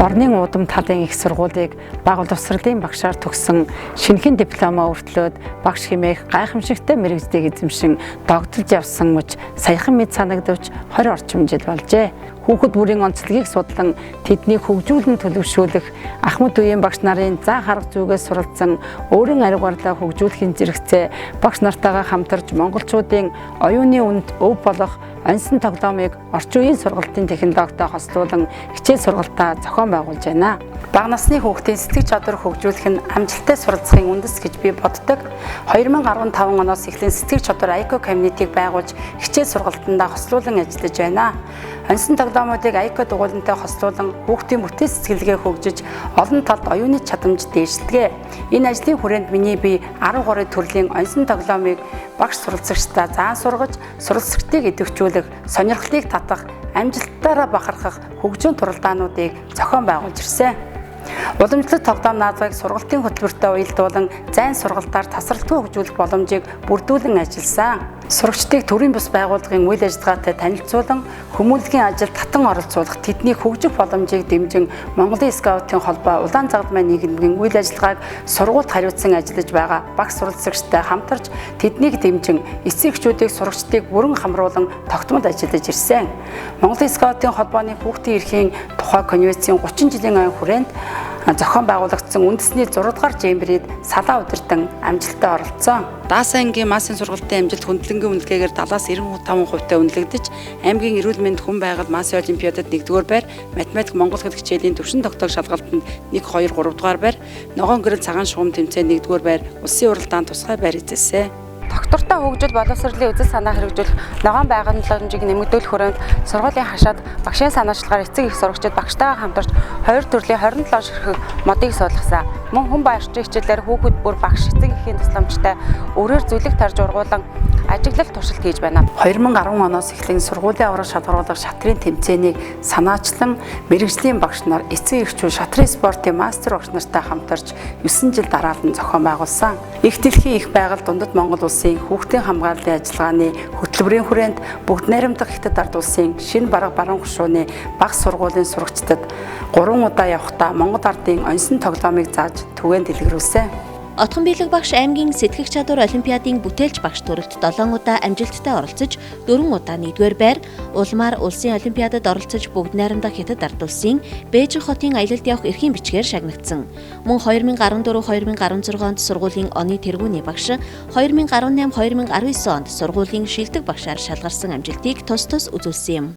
Орны уудам талын их сургуулийг бага боловсролын багшаар төгссөн шинэхэн дипломоо өртлөөд багш хэмээх гайхамшигтай мэргэжлийг эзэмшин догдолж явсан мөч саяхан мэд санагдавч 20 орчим жил болжээ. Хүүхэд бүрийн онцлогийг судлан тэднийг хөгжүүлэн төлөвшүүлэх Ахмад үеийн багш нарын зан харах зүгээс суралцсан өөрийн аргуурлаа хөгжүүлэхийн зэрэгцээ багш нартайгаа хамтарч монголчуудын оюуны үнд өв болох оньсон тоглоомыг орчин үеийн сургалтын технологитой хослуулан хичээл сургалтаа зохион байгуулж байна. Бага насны хүүхдийн сэтгэж чадвар хөгжүүлэх нь амжилттай суралцахын үндэс гэж би боддог. 2015 оноос эхлэн сэтгэж чадвар IQ community-г байгуулж хичээл сургалтандаа хослуулан ажиллаж байна. Оньсон тоглоомуудыг IQ дугуйлантай хослуулан хүүхдийн бүтээл сэтгэлгээ хөгжиж олон талд оюуны чадамж дээшлэгээ. Энэ ажлын хүрээнд миний бие 13 төрлийн оньсон тоглоомыг багш суралцагчдаа заан сургаж, суралцагчдыг идэвхжүүлэх, сонирхлыг татах, амжилттаараа бахархах хөгжүүн туралдаануудыг зохион байгуулж ирсэн. Уламжлалт тоглоом наадмыг сургалтын хөтөлбөртөө уялдуулан зайн сургалтаар тасралтгүй хөгжүүлэх боломжийг бүрдүүлэн ажилласан. Сурагчдыг төрийн бус байгууллагын үйл ажиллагаатай танилцуулан хүмүүнлэгийн ажилд татан оролцуулах, тэднийг хөгжих боломжийг дэмжин Монголын скаутын холбоо Улаан Загалмай нийгмийн үйл ажиллагааг сургуульд хариуцсан ажиллаж байгаа багш суралцагчтай хамтарч тэднийг дэмжин эцэг эхчүүдийг сурагчдыг бүрэн хамруулан тогтмол ажиллаж ирсэн. Монголын скаутын холбооны хүүхдийн эрхийн тухай конвенцийн 30 жилийн ой хүрээнд зохион байгуулагдсан үндэсний 6 дугаар жембрээд салаа удирдан амжилттай оролцсон. Даасан ангийн массын сургалтын амжилт хүндлэнгийн үнэлгээгээр 70-95%-тай үнэлэгдэж, аймгийн эрүүл мэнд хүн байгаль массын олимпиадад 1-р байр, математик монгол хэл хичээлийн төвшин тогтоог шалгалтанд 1, 2, 3 дугаар байр, ногоон гэрэл цагаан шугам тэмцээнд 1-р байр, улсын уралдаанд тусгай байр эзэлсэн. Доктортой хөгжил боловсролын үзэл санаа хэрэгжүүлэх ногоон байгууламжийг нэмэгдүүлэх хүрээнд сургуулийн хашаад багшийн санаачлагаар эцэг их сурагчид багштайгаа хамтарч 2 төрлийн 27 ширхэг модыг суулгасан. Мөн хүн бай орчин хичээлээр хүүхэд бүр багш эцэг эхийн тусламжтай өрөөр зүлэг тарж ургуулan ажиглал туршилт хийж байна. 2010 оноос эхлэн сургуулийн аврах шалгаруулах шатрын тэмцээнийг санаачлан мэргэжлийн багш нар эцэг эхчүүд шатрын спортын мастер багш нартай хамтарч 9 жил дараалан зохион байгуулсан. Их дэлхийн их байгаль дундад Монгол улсын хүүхдийн хамгааллын ажиллагааны хөтөлбөрийн хүрээнд бүгд найрамдах Хятад ард улсын шинэ бараг баруун хушууны багц сургуулийн сурагчдад 3 удаа явахдаа Монгол ардын оньсон тоглоомыг зааж түгээн дэлгэрүүлсэн. Отхон биелэг багш аймгийн сэтгэх чадвар олимпиадын бүтээлч багш төрөлд 7 удаа амжилттай оролцож 4 удаа 1-р байр, улмаар улсын олимпиадад оролцож бүгд найрамдах Хятад ард улсын Бээжин хотын аялалд явах эрхийн бичгээр шагнагдсан. Мөн 2014-2016 онд сургуулийн оны тэргүүний багш, 2018-2019 онд сургуулийн шилдэг багшаар шалгарсан амжилтыг тус үзүүлсэн юм.